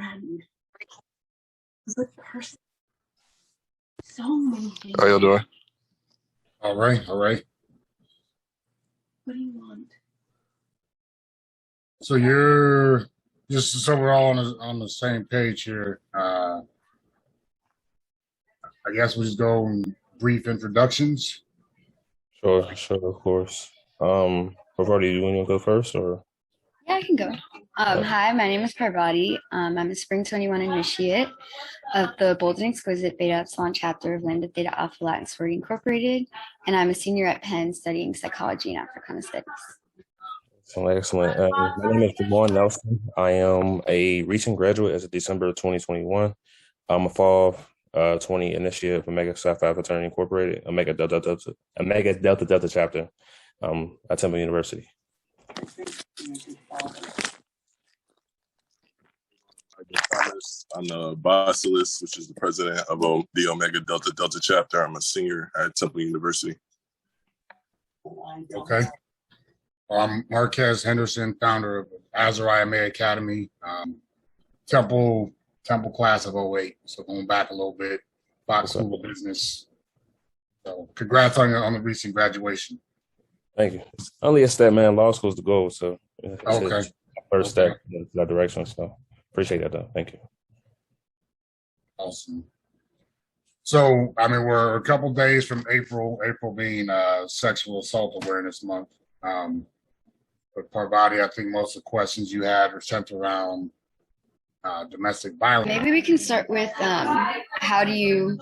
friend. He's a person. So many things. How y'all doing? All right. What do you want? So you're just so we're all on the same page here. I guess we just go in brief introductions. Sure, of course. Roberta, you want to go first, or? Yeah, I can go. Hi, my name is Parvati. I'm a Spring 21 initiate of the Bold and Exquisite Beta Epsilon chapter of Lambda, Theta, Alpha, Latin Sorority Incorporated, and I'm a senior at Penn studying psychology and Africana studies. Excellent. My name is Jamon Nelson. I am a recent graduate as of December of 2021. I'm a fall 20 initiate of Omega Psi Phi Fraternity Incorporated, Omega Delta chapter at Temple University. I'm the Basilis, which is the president of the Omega Delta chapter. I'm a senior at Temple University. Okay. I'm Marquez Henderson, founder of Azariah May Academy, Temple class of '08. So going back a little bit, Fox School of Business. So congrats on the recent graduation. Thank you. Only a step, man. Law school's the goal, so Okay. First step in that direction. So appreciate that, though. Thank you. Awesome. So, I mean, we're a couple days from April being Sexual Assault Awareness Month. But Parvati, I think most of the questions you had are centered around domestic violence. Maybe we can start with how do you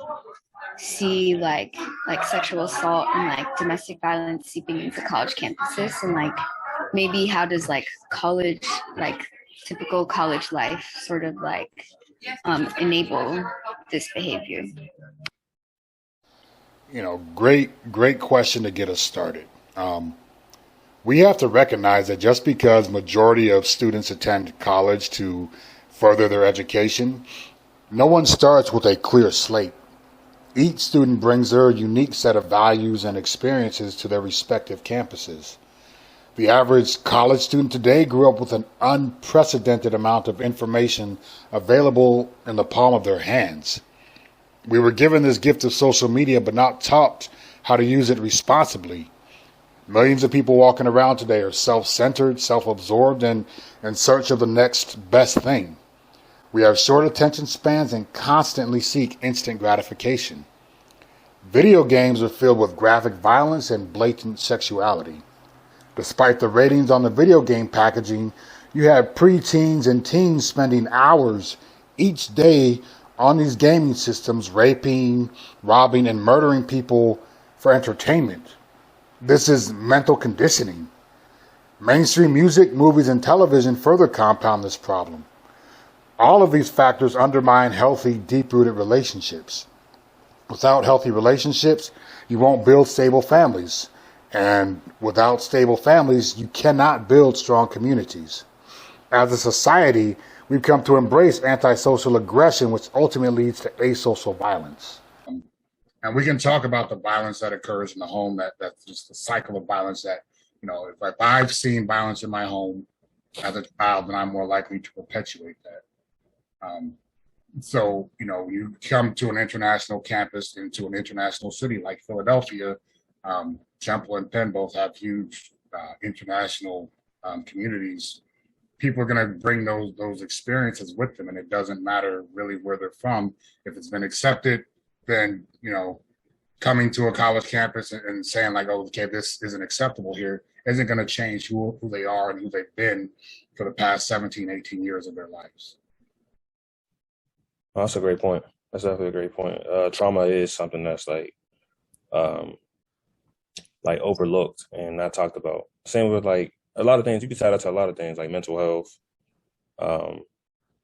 see like sexual assault and like domestic violence seeping into college campuses, and like maybe how does like college, like typical college life sort of like enable this behavior? You know, great question to get us started. We have to recognize that just because majority of students attend college to further their education, no one starts with a clear slate. Each student brings their unique set of values and experiences to their respective campuses. The average college student today grew up with an unprecedented amount of information available in the palm of their hands. We were given this gift of social media, but not taught how to use it responsibly. Millions of people walking around today are self-centered, self-absorbed, and in search of the next best thing. We have short attention spans and constantly seek instant gratification. Video games are filled with graphic violence and blatant sexuality. Despite the ratings on the video game packaging, you have preteens and teens spending hours each day on these gaming systems, raping, robbing, and murdering people for entertainment. This is mental conditioning. Mainstream music, movies, and television further compound this problem. All of these factors undermine healthy, deep-rooted relationships. Without healthy relationships, you won't build stable families. And without stable families, you cannot build strong communities. As a society, we've come to embrace antisocial aggression, which ultimately leads to asocial violence. And we can talk about the violence that occurs in the home, that's just the cycle of violence that, you know, if I've seen violence in my home as a child, then I'm more likely to perpetuate that. So, you know, you come to an international campus, into an international city like Philadelphia, Temple and Penn both have huge international communities. People are going to bring those experiences with them, and it doesn't matter really where they're from. If it's been accepted, then, you know, coming to a college campus and saying like, oh, okay, this isn't acceptable here, isn't going to change who they are and who they've been for the past 17, 18 years of their lives. That's a great point. That's definitely a great point. Trauma is something that's like overlooked and not talked about. Same with like a lot of things. You can tie that to a lot of things like mental health,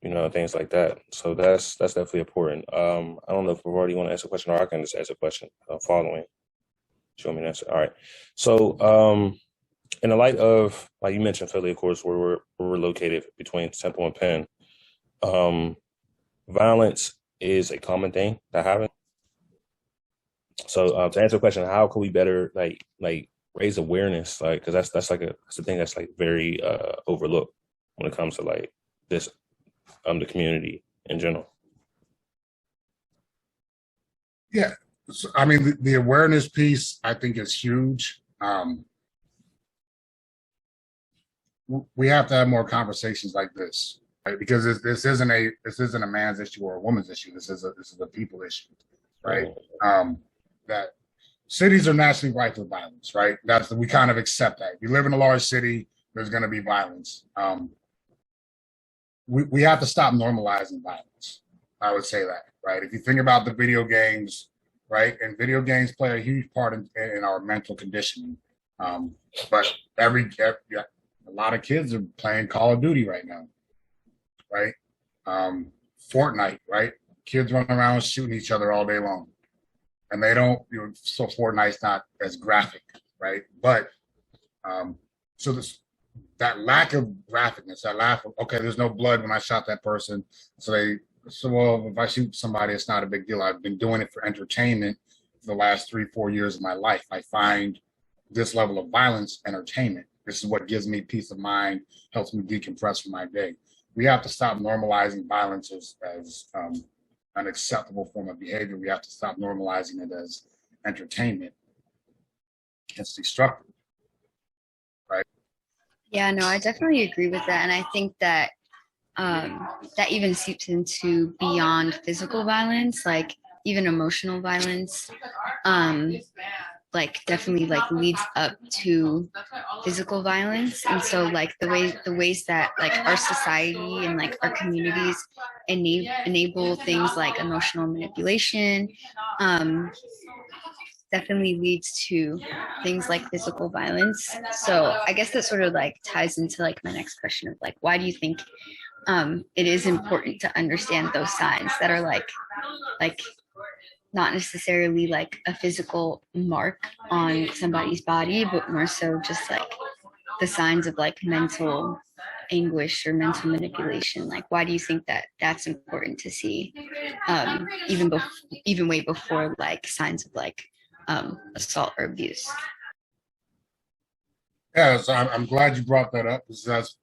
you know, things like that. So that's definitely important. I don't know if we've already want to answer a question, or I can just answer a question following. Show me an answer. All right. So in the light of, like you mentioned, Philly, of course, where we're located between Temple and Penn, violence is a common thing that happens. So to answer the question, how can we better like raise awareness? Like, because that's the thing that's like very overlooked when it comes to like this the community in general. Yeah, so, I mean, the awareness piece I think is huge. We have to have more conversations like this, right? Because this isn't a man's issue or a woman's issue. This is a people issue, right? That cities are naturally rife with violence, right? We kind of accept that. If you live in a large city, there's going to be violence. We have to stop normalizing violence. I would say that, right? If you think about the video games, right, and video games play a huge part in our mental conditioning. But a lot of kids are playing Call of Duty right now, right? Fortnite, right? Kids running around shooting each other all day long, and they don't. So Fortnite's not as graphic, right? But so that lack of graphicness, that lack of, okay, there's no blood when I shot that person, so well, if I shoot somebody, it's not a big deal. I've been doing it for entertainment for the last 3-4 years of my life. I find this level of violence entertainment. This is what gives me peace of mind, helps me decompress from my day. We have to stop normalizing violence as an acceptable form of behavior. We have to stop normalizing it as entertainment. It's destructive, right? Yeah, no, I definitely agree with that. And I think that that even seeps into beyond physical violence, like even emotional violence, like definitely like leads up to physical violence. And so like the ways that like our society and like our communities enable things like emotional manipulation, definitely leads to things like physical violence. So I guess that sort of like ties into like my next question of like, why do you think it is important to understand those signs that are like not necessarily like a physical mark on somebody's body, but more so just like the signs of like mental anguish or mental manipulation? Like, why do you think that that's important to see, even way before like signs of like assault or abuse? Yeah, so I'm glad you brought that up, because that's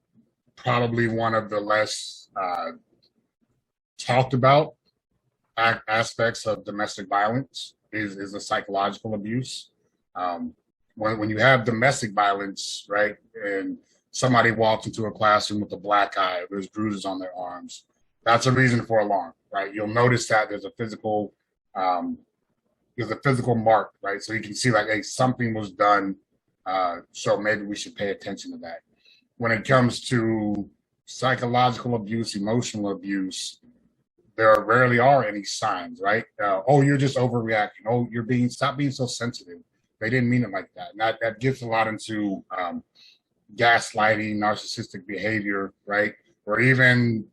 probably one of the less talked about aspects of domestic violence is the psychological abuse. When you have domestic violence, right, and somebody walks into a classroom with a black eye, there's bruises on their arms, that's a reason for alarm, right? You'll notice that there's a physical mark, right? So you can see like, hey, something was done, so maybe we should pay attention to that. When it comes to psychological abuse, emotional abuse, there rarely are any signs, right? Oh, you're just overreacting. Oh, stop being so sensitive. They didn't mean it like that. And that gets a lot into gaslighting, narcissistic behavior, right? Or even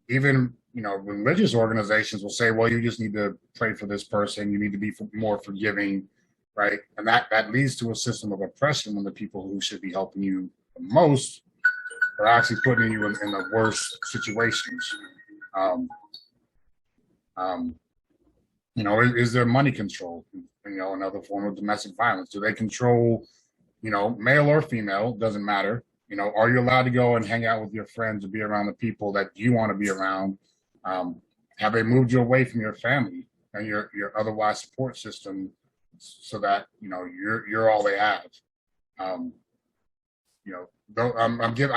religious organizations will say, well, you just need to pray for this person. You need to be more forgiving, right? And that leads to a system of oppression when the people who should be helping you the most are actually putting you in the worst situations. Is there money control? Another form of domestic violence. Do they control, male or female? Doesn't matter. Are you allowed to go and hang out with your friends or be around the people that you want to be around? Have they moved you away from your family and your otherwise support system so that you're all they have? I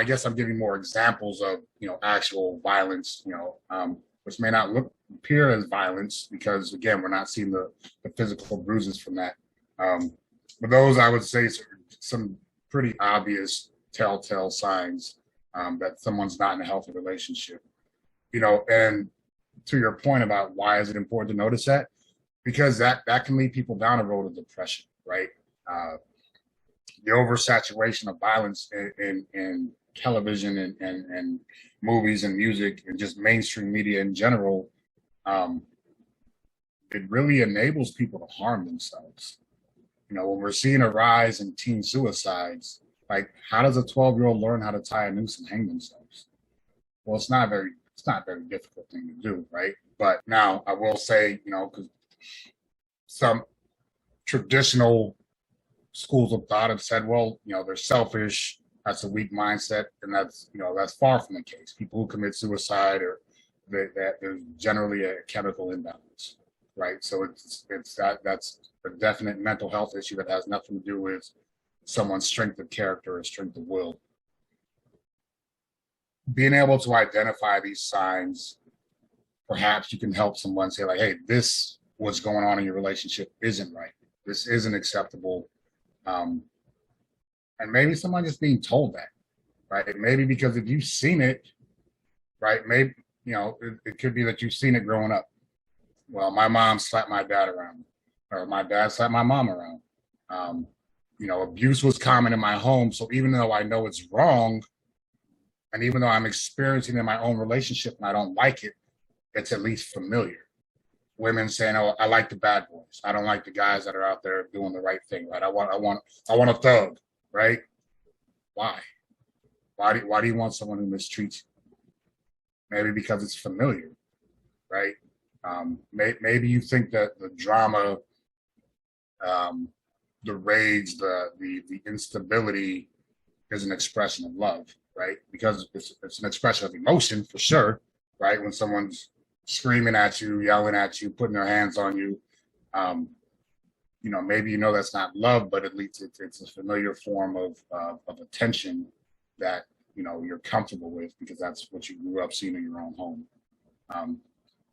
guess I'm giving more examples of actual violence, which may not appear as violence because again we're not seeing the physical bruises from that. But those I would say are some pretty obvious telltale signs that someone's not in a healthy relationship. And to your point about why is it important to notice that, because that can lead people down a road of depression, right? The oversaturation of violence in television and movies and music and just mainstream media in general, it really enables people to harm themselves. When we're seeing a rise in teen suicides, like how does a 12-year-old learn how to tie a noose and hang themselves? Well, it's not a very difficult thing to do, right? But now I will say, because some traditional schools of thought have said, well, they're selfish, That's a weak mindset, and that's far from the case. People who commit suicide or that there's generally a chemical imbalance, right? So that's a definite mental health issue that has nothing to do with someone's strength of character or strength of will. Being able to identify these signs, perhaps you can help someone say like, hey, this what's going on in your relationship isn't right. This isn't acceptable. And maybe someone just being told that, right? Maybe because if you've seen it, right? Maybe, it could be that you've seen it growing up. Well, my mom slapped my dad around, or my dad slapped my mom around. Abuse was common in my home. So even though I know it's wrong, and even though I'm experiencing it in my own relationship and I don't like it, it's at least familiar. Women saying, "Oh, I like the bad boys. I don't like the guys that are out there doing the right thing." Right? I want a thug. Right? Why? Why do you want someone who mistreats you? Maybe because it's familiar, right? Maybe you think that the drama, the rage, the instability is an expression of love, right? Because it's an expression of emotion for sure, right? When someone's screaming at you, yelling at you, putting their hands on you, maybe that's not love, but at least it's a familiar form of attention that you're comfortable with because that's what you grew up seeing in your own home.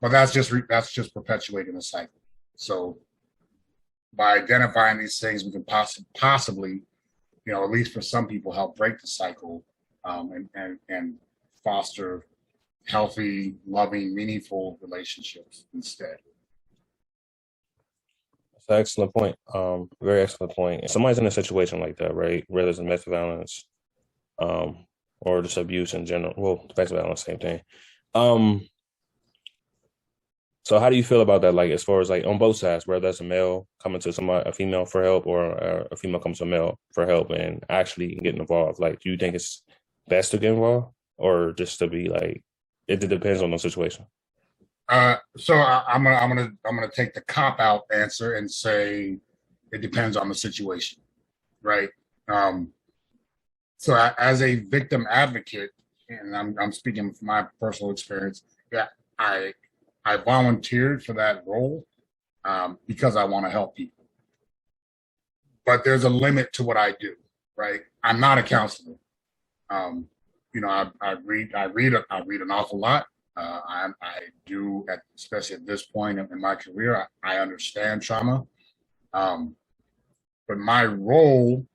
But that's just perpetuating the cycle. So by identifying these things, we can possibly, at least for some people, help break the cycle and foster healthy, loving, meaningful relationships instead. That's an excellent point. Very excellent point. If somebody's in a situation like that, right, whether it's domestic violence, or just abuse in general. Well, domestic violence, same thing. So how do you feel about that? Like, as far as like on both sides, whether that's a male coming to a female for help, or a female comes to a male for help and actually getting involved. Like, do you think it's best to get involved, or just to be like, it depends on the situation? So I'm gonna take the cop out answer and say it depends on the situation, right? So as a victim advocate, and I'm speaking from my personal experience, yeah, I volunteered for that role because I want to help people. But there's a limit to what I do, right? I'm not a counselor. I read an awful lot. I do, especially at this point in my career, I understand trauma. But my role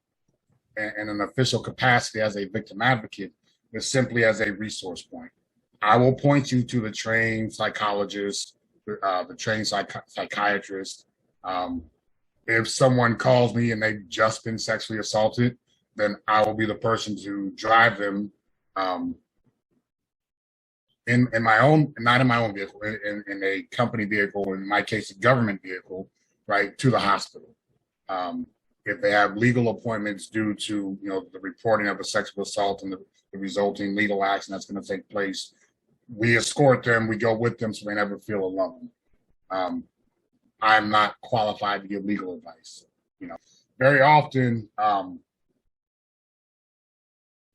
in an official capacity as a victim advocate is simply as a resource point. I will point you to the trained psychologist, the trained psychiatrist. If someone calls me and they've just been sexually assaulted, then I will be the person to drive them in my own, not in my own vehicle, in a company vehicle, in my case, a government vehicle, right, to the hospital. If they have legal appointments due to, the reporting of a sexual assault and the resulting legal action that's going to take place, we escort them, we go with them so they never feel alone. I'm not qualified to give legal advice. Very often,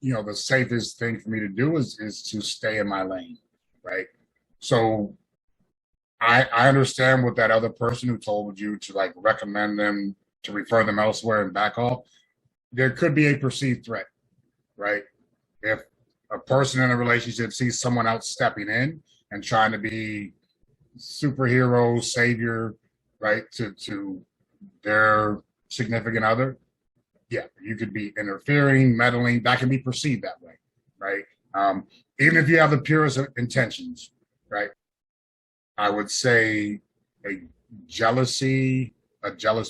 the safest thing for me to do is to stay in my lane, right? So I understand what that other person who told you to like recommend them, to refer them elsewhere and back off. There could be a perceived threat, right? If a person in a relationship sees someone else stepping in and trying to be superhero, savior, right, to their significant other, yeah, you could be interfering, meddling. That can be perceived that way, right? Even if you have the purest of intentions, right? I would say a jealous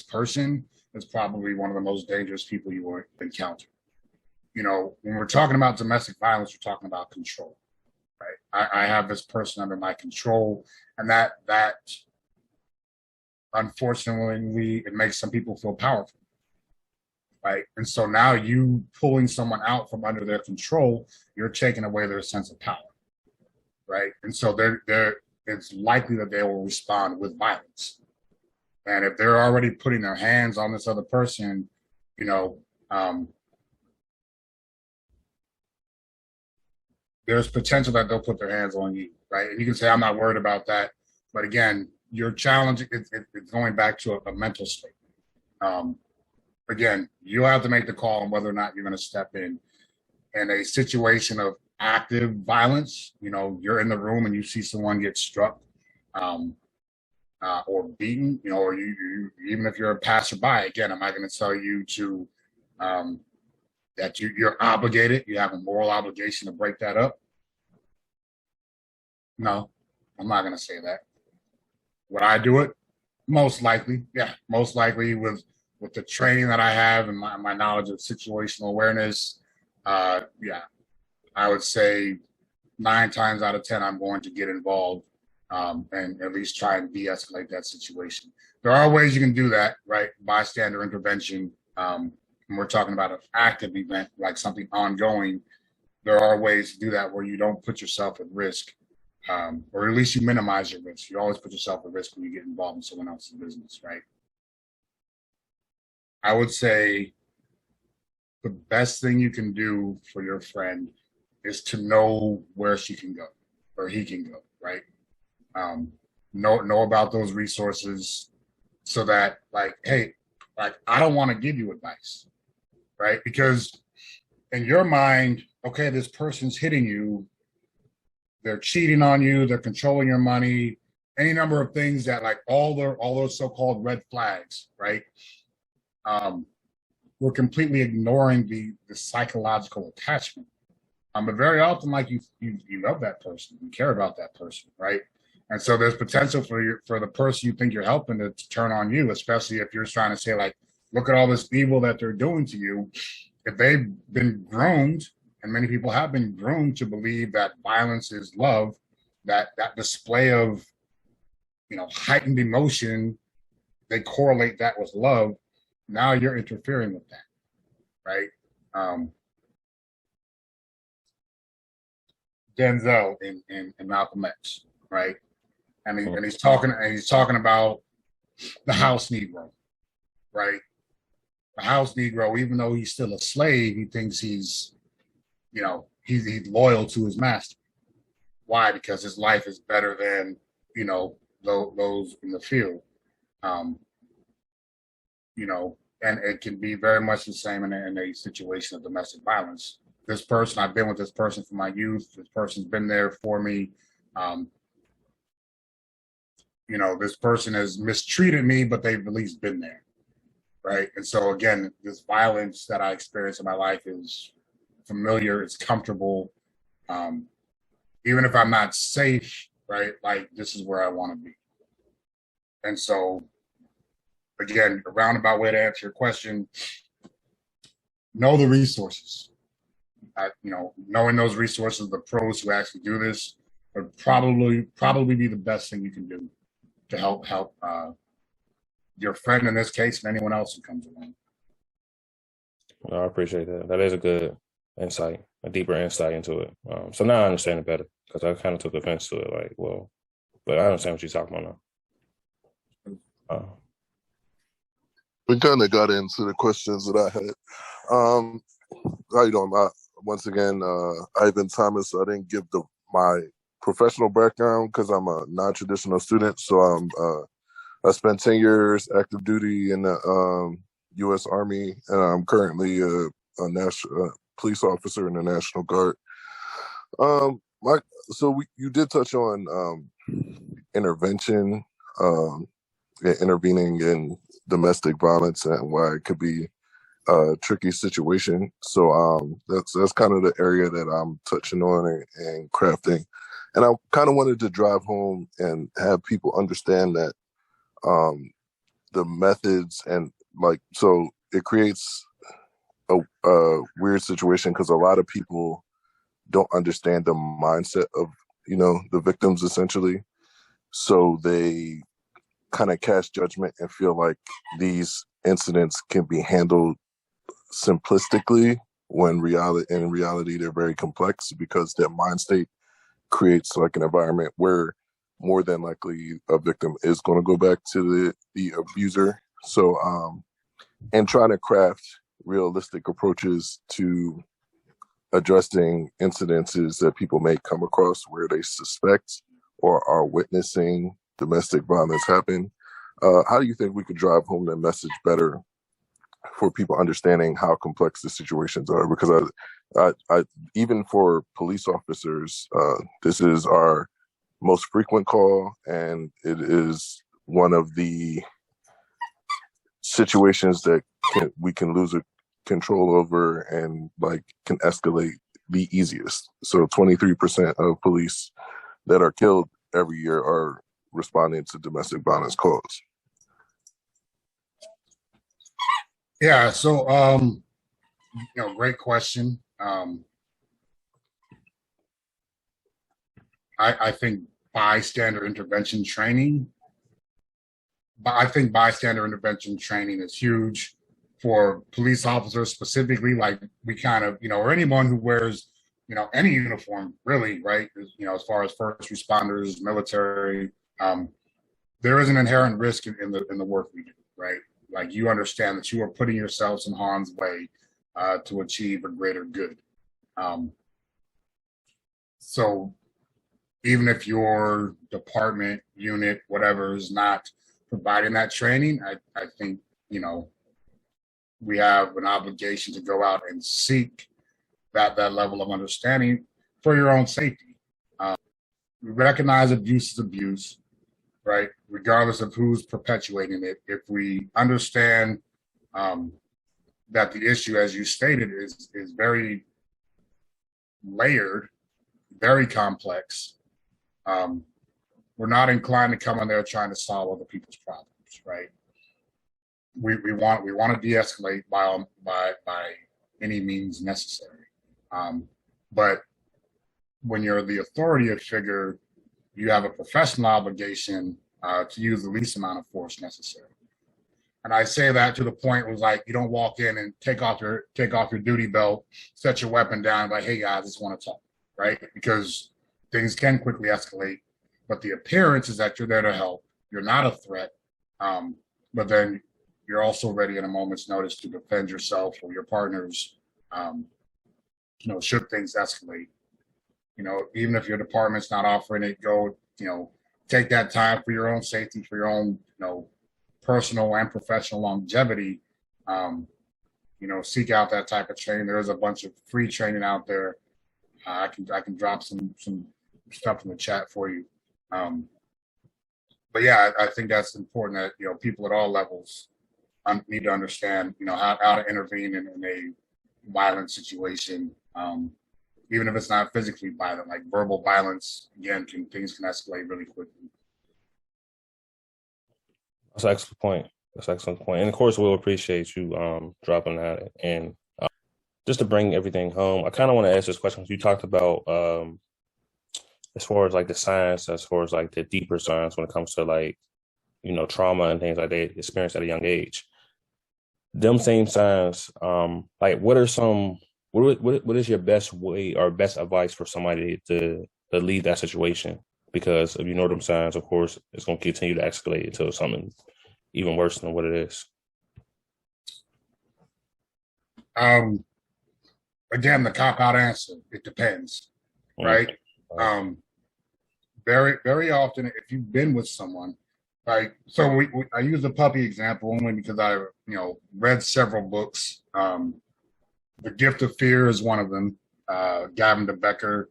person is probably one of the most dangerous people you will encounter. When we're talking about domestic violence, we're talking about control, right? I have this person under my control, and that unfortunately, it makes some people feel powerful, right? And so now you pulling someone out from under their control, you're taking away their sense of power, right? And so it's likely that they will respond with violence. And if they're already putting their hands on this other person, there's potential that they'll put their hands on you, right? And you can say, I'm not worried about that. But again, your challenge, it's going back to a mental state. Again, you have to make the call on whether or not you're going to step in a situation of active violence. You know, you're in the room and you see someone get struck or beaten, you know, or you even if you're a passerby, again, I'm not going to tell you to that you're obligated, you have a moral obligation to break that up. No, I'm not going to say that. Would I do it? Most likely, yeah. Most likely with the training that I have and my knowledge of situational awareness, yeah, I would say 9 times out of 10, I'm going to get involved and at least try and de-escalate that situation. There are ways you can do that, right? Bystander intervention. When we're talking about an active event, like something ongoing, there are ways to do that where you don't put yourself at risk, or at least you minimize your risk. You always put yourself at risk when you get involved in someone else's business, right? I would say the best thing you can do for your friend is to know where she can go or he can go, right? Know about those resources so that, like, hey, like, I don't want to give you advice, right? Because in your mind, okay, this person's hitting you, they're cheating on you, they're controlling your money, any number of things that, like, all those so-called red flags, right? We're completely ignoring the psychological attachment. But very often, like, you love that person, you care about that person, right? And so there's potential for the person you think you're helping to turn on you, especially if you're trying to say, like, look at all this evil that they're doing to you. If they've been groomed, and many people have been groomed to believe that violence is love, that display of, you know, heightened emotion, they correlate that with love. Now you're interfering with that, right? Denzel in Malcolm X, right? And he's talking about the house Negro, right? The house Negro, even though he's still a slave, he thinks he's loyal to his master. Why? Because his life is better than, you know, those in the field. You know, and it can be very much the same in a situation of domestic violence. This person, I've been with this person from my youth. This person's been there for me. You know, this person has mistreated me, but they've at least been there, right? And so again, this violence that I experience in my life is familiar, it's comfortable. Even if I'm not safe, right? Like, this is where I want to be. And so, again, a roundabout way to answer your question, know the resources. You know, knowing those resources, the pros who actually do this, would probably be the best thing you can do to help your friend in this case and anyone else who comes along. No, I appreciate that. That is a good insight, a deeper insight into it. So now I understand it better, because I kind of took offense to it. Like, well, but I understand what you're talking about now. We kind of got into the questions that I had. How you doing? Once again, Ivan Thomas. I didn't give my professional background because I'm a non-traditional student. So I spent 10 years active duty in the U.S. Army, and I'm currently a national police officer in the National Guard. You did touch on intervention, intervening in domestic violence, and why it could be a tricky situation. So that's kind of the area that I'm touching on and crafting. And I kind of wanted to drive home and have people understand that the methods and so it creates a weird situation because a lot of people don't understand the mindset of, you know, the victims essentially. So they kind of cast judgment and feel like these incidents can be handled simplistically when in reality they're very complex, because their mind state creates like an environment where more than likely a victim is going to go back to the abuser. So and trying to craft realistic approaches to addressing incidences that people may come across where they suspect or are witnessing domestic violence happen. How do you think we could drive home that message better for people understanding how complex the situations are? Because I even for police officers, this is our most frequent call, and it is one of the situations that we can lose control over and like can escalate the easiest. So 23% of police that are killed every year are responding to domestic violence calls. Yeah. So, great question. I think bystander intervention training. But I think bystander intervention training is huge for police officers specifically. Like we kind of, or anyone who wears, any uniform really, right? As far as first responders, military, there is an inherent risk in the work we do, right? Like you understand that you are putting yourselves in harm's way to achieve a greater good. So even if your department, unit, whatever is not providing that training, I think, we have an obligation to go out and seek that level of understanding for your own safety. We recognize abuse is abuse, right? Regardless of who's perpetuating it. If we understand that the issue, as you stated, is very layered, very complex, we're not inclined to come in there trying to solve other people's problems, right? We want to de-escalate by any means necessary. But when you're the authority figure, you have a professional obligation to use the least amount of force necessary. And I say that to the point was like you don't walk in and take off your duty belt, set your weapon down, like, hey guys, I just want to talk, right? Because things can quickly escalate. But the appearance is that you're there to help. You're not a threat, but then you're also ready at a moment's notice to defend yourself or your partners. Should things escalate, even if your department's not offering it, go, take that time for your own safety, for your own, personal and professional longevity. Seek out that type of training. There's a bunch of free training out there. I can drop some stuff in the chat for you. But yeah, I think that's important that people at all levels need to understand how to intervene in a violent situation, even if it's not physically violent. Like verbal violence, again, things can escalate really quickly. That's an excellent point. That's an excellent point. And of course, we'll appreciate you dropping that. And just to bring everything home, I kind of want to ask this question. You talked about as far as like the science, as far as like the deeper science when it comes to like, trauma and things like that experienced at a young age. Them same signs, like what is your best way or best advice for somebody to leave that situation? Because if you know them signs, of course, it's going to continue to escalate until something even worse than what it is. Again, the cop-out answer, it depends, right? Very, very often, if you've been with someone, like, so I use the puppy example only because I, read several books. The Gift of Fear is one of them. Gavin DeBecker,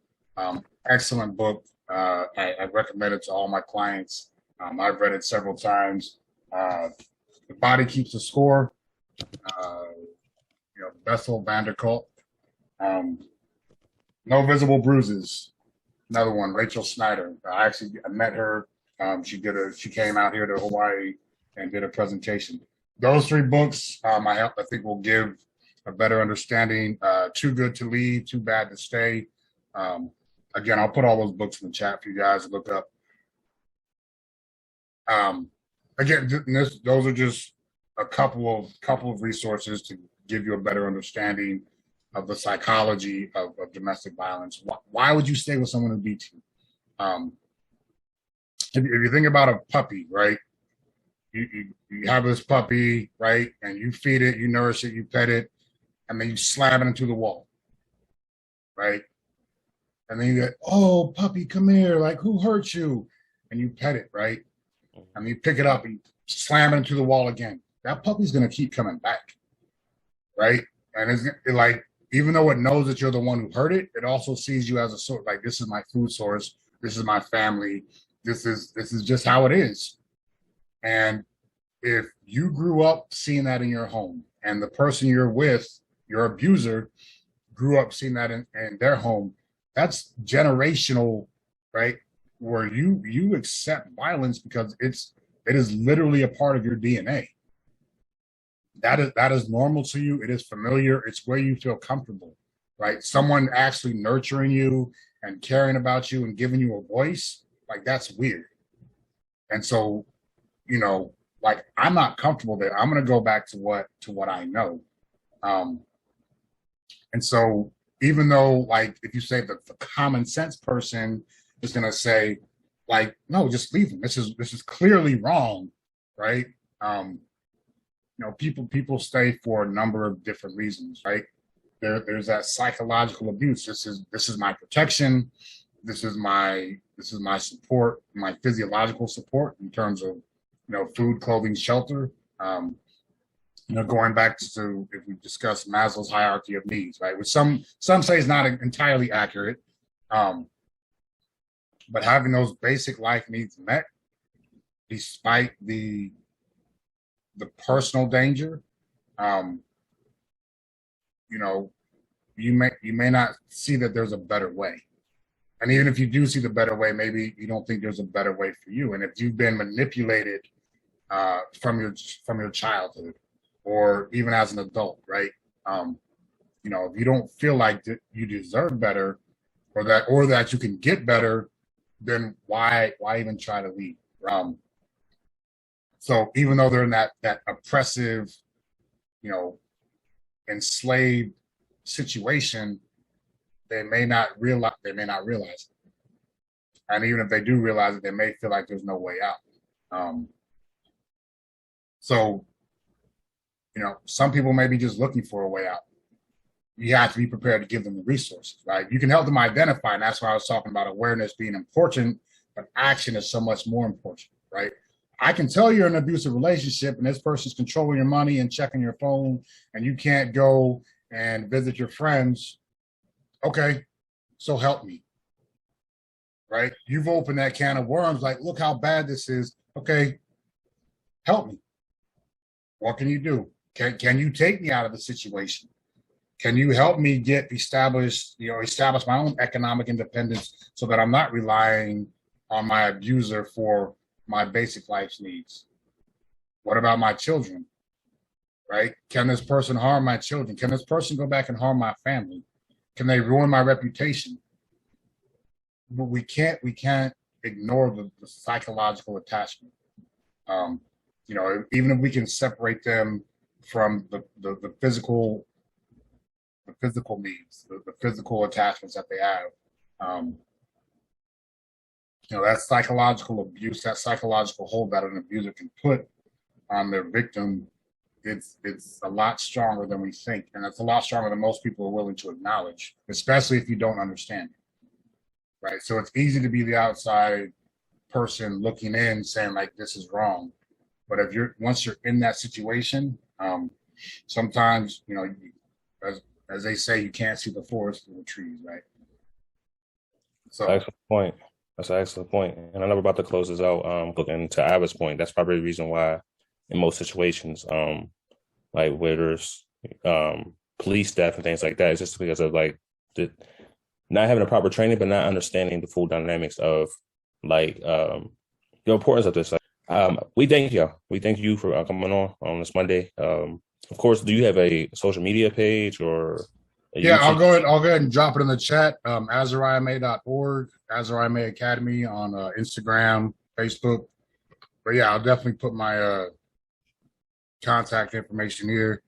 excellent book. I recommend it to all my clients. I've read it several times. The Body Keeps the Score. Bessel van der Kolk. No Visible Bruises. Another one, Rachel Snyder. I met her. She came out here to Hawaii and did a presentation. Those three books, I think will give a better understanding. Too Good to Leave, Too Bad to Stay. Again, I'll put all those books in the chat for you guys to look up. Again, those are just a couple of resources to give you a better understanding of the psychology of domestic violence. Why would you stay with someone who beats you? If you think about a puppy, right? You have this puppy, right? And you feed it, you nourish it, you pet it, and then you slam it into the wall. right? And then you get, oh, puppy, come here. Like, who hurt you? And you pet it, right? And you pick it up and slam it into the wall again. That puppy's going to keep coming back, right? And it's like, even though it knows that you're the one who hurt it, it also sees you as a source. Like, this is my food source. This is my family. This is just how it is. And if you grew up seeing that in your home, and the person you're with, your abuser, grew up seeing that in their home, that's generational, right? Where you accept violence because it is literally a part of your DNA. That is normal to you. It is familiar. It's where you feel comfortable, right? Someone actually nurturing you and caring about you and giving you a voice, like, that's weird. And so, you know, like, I'm not comfortable there. I'm going to go back to what I know. And so, even though, like, if you say that the common sense person is going to say, like, no, just leave him. This is clearly wrong, right? You know, people stay for a number of different reasons, right? There's that psychological abuse. This is my protection. This is my support, my physiological support in terms of, you know, food, clothing, shelter. You know, going back to, if we discuss Maslow's hierarchy of needs, right? Which some say is not entirely accurate, but having those basic life needs met, despite the personal danger, you know, you may not see that there's a better way. And even if you do see the better way, maybe you don't think there's a better way for you. And if you've been manipulated from your childhood, or even as an adult, right? You know, if you don't feel like that you deserve better, or that you can get better, then why even try to leave? So even though they're in that oppressive, you know, enslaved situation, they may not realize it. And even if they do realize it, they may feel like there's no way out. So, you know, some people may be just looking for a way out. You have to be prepared to give them the resources, right? You can help them identify, and that's why I was talking about awareness being important, but action is so much more important, right? I can tell you're in an abusive relationship and this person's controlling your money and checking your phone, and you can't go and visit your friends. Okay, so help me, right? You've opened that can of worms, like, look how bad this is. Okay, help me. What can you do? Can you take me out of the situation? Can you help me establish my own economic independence so that I'm not relying on my abuser for my basic life's needs? What about my children, right? Can this person harm my children? Can this person go back and harm my family? Can they ruin my reputation? But we can't ignore the psychological attachment. You know, even if we can separate them from the physical needs, the physical attachments that they have, you know, that psychological abuse, that psychological hold that an abuser can put on their victim, it's a lot stronger than we think, and it's a lot stronger than most people are willing to acknowledge, especially if you don't understand it, right? So it's easy to be the outside person looking in, saying, like, this is wrong. But if once you're in that situation, sometimes, you know, as they say, you can't see the forest through the trees, right? So Excellent point. That's an excellent point. And I know we're about to close this out. Looking to Iva's point, that's probably the reason why in most situations, like where there's police staff and things like that, it's just because of like not having the proper training, but not understanding the full dynamics of like the importance of this. We thank you. We thank you for coming on this Monday. Of course, do you have a social media page or? Yeah, I'll go ahead and drop it in the chat. AzariahMay.org, Azariah May Academy on Instagram, Facebook. But yeah, I'll definitely put my contact information here.